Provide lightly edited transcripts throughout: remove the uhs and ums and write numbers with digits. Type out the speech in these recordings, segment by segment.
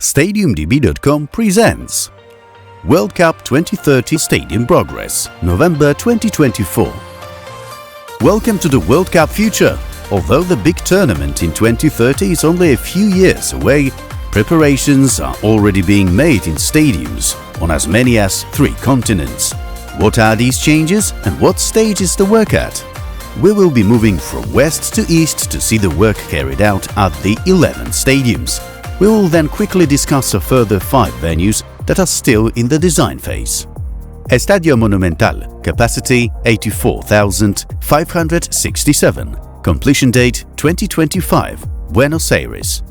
StadiumDB.com presents World Cup 2030 Stadium Progress, November 2024. Welcome to the World Cup future. Although the big tournament in 2030 is only a few years away, preparations are already being made in stadiums on as many as 3 continents. What are these changes and what stage is the work at? We will be moving from west to east to see the work carried out at the 11 stadiums. We will then quickly discuss a further 5 venues that are still in the design phase. Estadio Monumental, capacity 84,567, completion date 2025, Buenos Aires.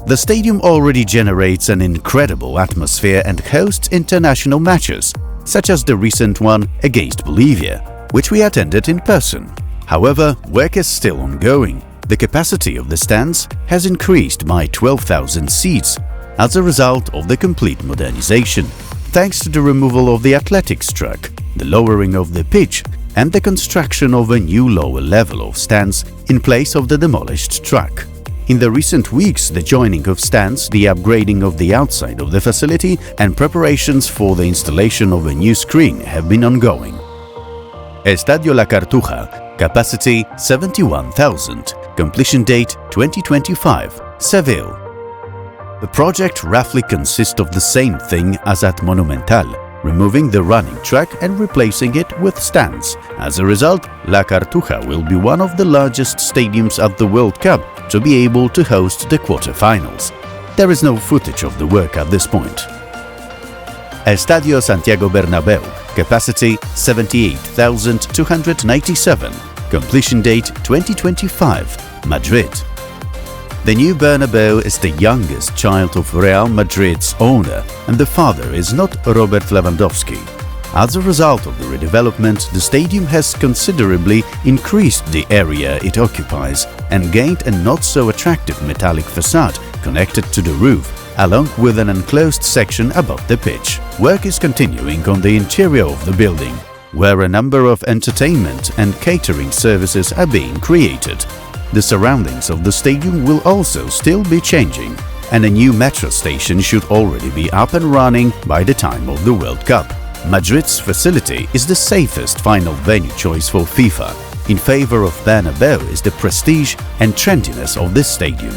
The stadium already generates an incredible atmosphere and hosts international matches, such as the recent one against Bolivia, which we attended in person. However, work is still ongoing. The capacity of the stands has increased by 12,000 seats as a result of the complete modernization, thanks to the removal of the athletics track, the lowering of the pitch, and the construction of a new lower level of stands in place of the demolished track. In the recent weeks, the joining of stands, the upgrading of the outside of the facility, and preparations for the installation of a new screen have been ongoing. Estadio La Cartuja, capacity 71,000, completion date 2025, Seville. The project roughly consists of the same thing as at Monumental, removing the running track and replacing it with stands. As a result, La Cartuja will be one of the largest stadiums at the World Cup to be able to host the quarterfinals. There is no footage of the work at this point. Estadio Santiago Bernabéu, capacity 78,297, completion date 2025, Madrid. The new Bernabéu is the youngest child of Real Madrid's owner, and the father is not Robert Lewandowski. As a result of the redevelopment, the stadium has considerably increased the area it occupies and gained a not-so-attractive metallic facade connected to the roof, along with an enclosed section above the pitch. Work is continuing on the interior of the building, where a number of entertainment and catering services are being created. The surroundings of the stadium will also still be changing, and a new metro station should already be up and running by the time of the World Cup. Madrid's facility is the safest final venue choice for FIFA. In favor of Bernabéu is the prestige and trendiness of this stadium.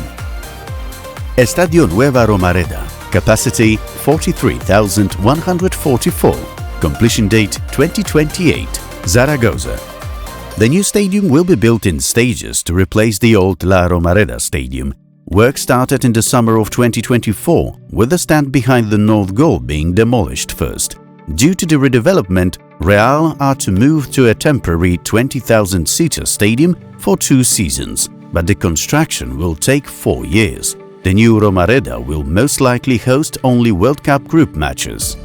Estadio Nueva Romareda, capacity 43,144, completion date 2028, Zaragoza. The new stadium will be built in stages to replace the old La Romareda stadium. Work started in the summer of 2024, with the stand behind the north goal being demolished first. Due to the redevelopment, Real are to move to a temporary 20,000-seater stadium for 2 seasons, but the construction will take 4 years. The new Romareda will most likely host only World Cup group matches.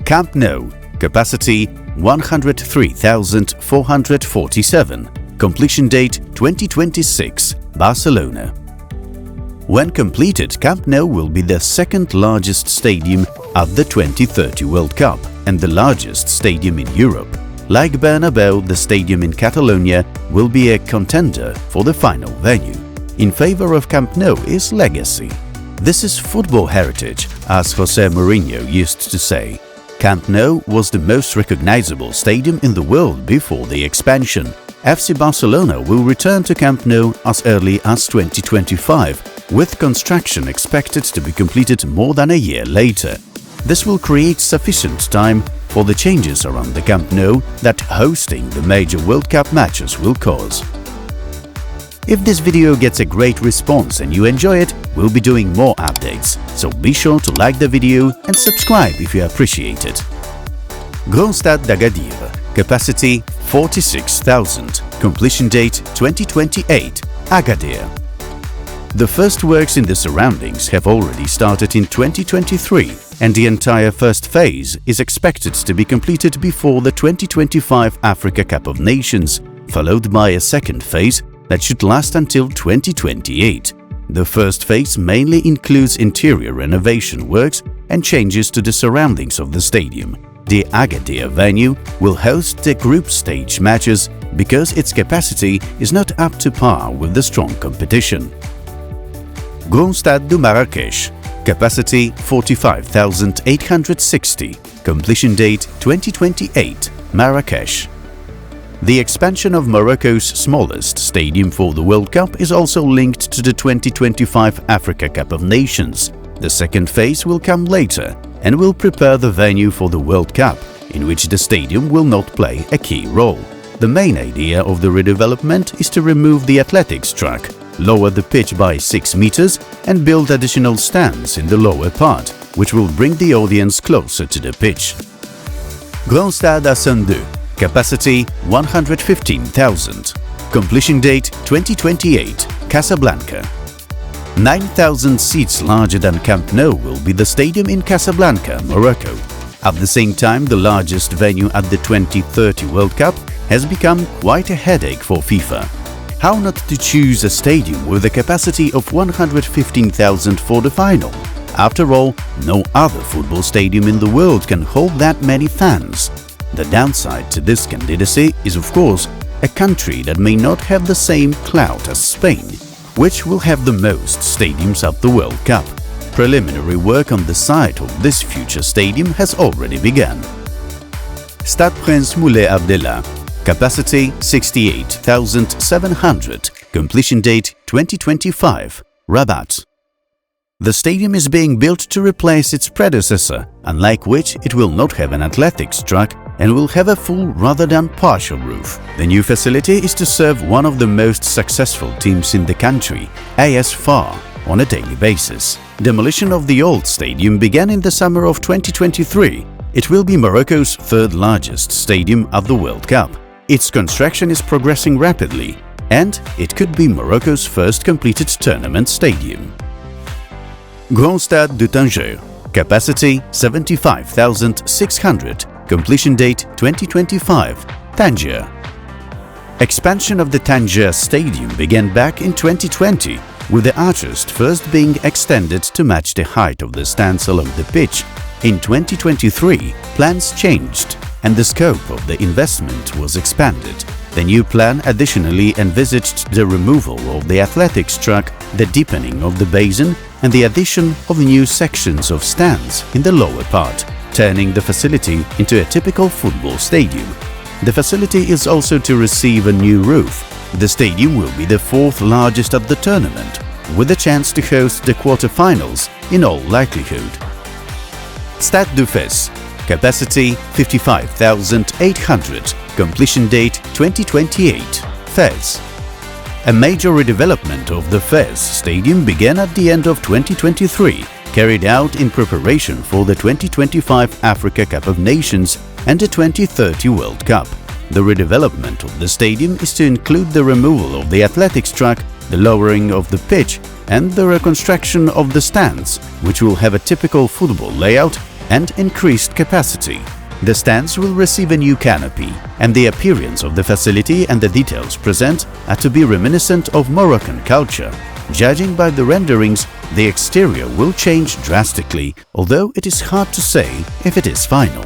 Camp Nou, capacity 103,447, completion date 2026, Barcelona. When completed, Camp Nou will be the second largest stadium at the 2030 World Cup and the largest stadium in Europe. Like Bernabéu, the stadium in Catalonia will be a contender for the final venue. In favor of Camp Nou is legacy. This is football heritage, as José Mourinho used to say. Camp Nou was the most recognizable stadium in the world before the expansion. FC Barcelona will return to Camp Nou as early as 2025, with construction expected to be completed more than a year later. This will create sufficient time for the changes around the Camp Nou that hosting the major World Cup matches will cause. If this video gets a great response and you enjoy it, we'll be doing more updates, so be sure to like the video and subscribe if you appreciate it. Grand Stade d'Agadir, capacity 46,000, completion date 2028, Agadir. The first works in the surroundings have already started in 2023, and the entire first phase is expected to be completed before the 2025 Africa Cup of Nations, followed by a second phase that should last until 2028. The first phase mainly includes interior renovation works and changes to the surroundings of the stadium. The Agadir venue will host the group stage matches because its capacity is not up to par with the strong competition. Grand Stade de Marrakesh, capacity 45,860, completion date 2028, Marrakesh. The expansion of Morocco's smallest stadium for the World Cup is also linked to the 2025 Africa Cup of Nations. The second phase will come later and will prepare the venue for the World Cup, in which the stadium will not play a key role. The main idea of the redevelopment is to remove the athletics track, lower the pitch by 6 meters and build additional stands in the lower part, which will bring the audience closer to the pitch. Grand Stade Hassan II, capacity 115,000, completion date 2028, Casablanca. 9,000 seats larger than Camp Nou will be the stadium in Casablanca, Morocco. At the same time, the largest venue at the 2030 World Cup has become quite a headache for FIFA. How not to choose a stadium with a capacity of 115,000 for the final? After all, no other football stadium in the world can hold that many fans. The downside to this candidacy is, of course, a country that may not have the same clout as Spain, which will have the most stadiums at the World Cup. Preliminary work on the site of this future stadium has already begun. Stade Prince Moulay Abdellah, capacity 68,700, completion date 2025, Rabat. The stadium is being built to replace its predecessor, unlike which it will not have an athletics track and will have a full rather than partial roof. The new facility is to serve one of the most successful teams in the country, AS FAR, on a daily basis. Demolition of the old stadium began in the summer of 2023. It will be Morocco's third largest stadium at the World Cup. Its construction is progressing rapidly, and it could be Morocco's first completed tournament stadium. Grand Stade de Tanger, capacity 75,600, completion date 2025, Tangier. Expansion of the Tangier Stadium began back in 2020, with the arches first being extended to match the height of the stands along the pitch. In 2023, plans changed and the scope of the investment was expanded. The new plan additionally envisaged the removal of the athletics track, the deepening of the basin, and the addition of new sections of stands in the lower part, turning the facility into a typical football stadium. The facility is also to receive a new roof. The stadium will be the fourth largest at the tournament, with a chance to host the quarter-finals in all likelihood. Stade de Fès, capacity 55,800, completion date 2028, Fès. A major redevelopment of the Fès stadium began at the end of 2023, carried out in preparation for the 2025 Africa Cup of Nations and the 2030 World Cup. The redevelopment of the stadium is to include the removal of the athletics track, the lowering of the pitch, and the reconstruction of the stands, which will have a typical football layout and increased capacity. The stands will receive a new canopy, and the appearance of the facility and the details present are to be reminiscent of Moroccan culture. Judging by the renderings, the exterior will change drastically, although it is hard to say if it is final.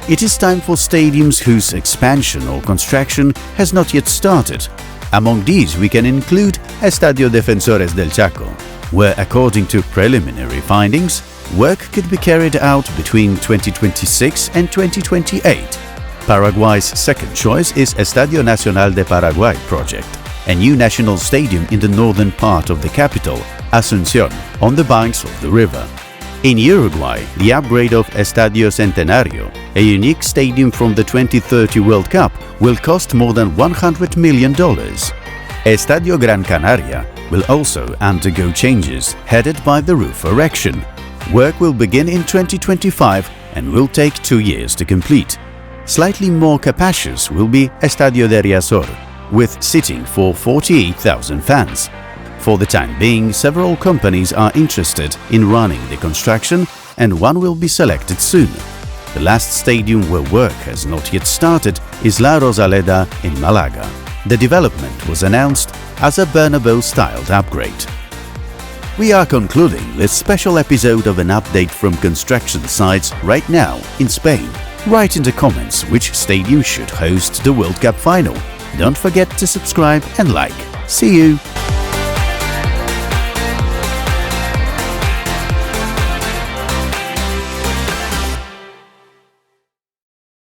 It is time for stadiums whose expansion or construction has not yet started. Among these we can include Estadio Defensores del Chaco, where according to preliminary findings, work could be carried out between 2026 and 2028. Paraguay's second choice is Estadio Nacional de Paraguay project, a new national stadium in the northern part of the capital, Asunción, on the banks of the river. In Uruguay, the upgrade of Estadio Centenario, a unique stadium from the 2030 World Cup, will cost more than $100 million. Estadio Gran Canaria will also undergo changes, headed by the roof erection. Work will begin in 2025 and will take 2 years to complete. Slightly more capacious will be Estadio de Riazor, with seating for 48,000 fans. For the time being, several companies are interested in running the construction and one will be selected soon. The last stadium where work has not yet started is La Rosaleda in Malaga. The development was announced as a Bernabéu-styled upgrade. We are concluding this special episode of an update from construction sites right now in Spain. Write in the comments which stadium should host the World Cup final. Don't forget to subscribe and like. See you!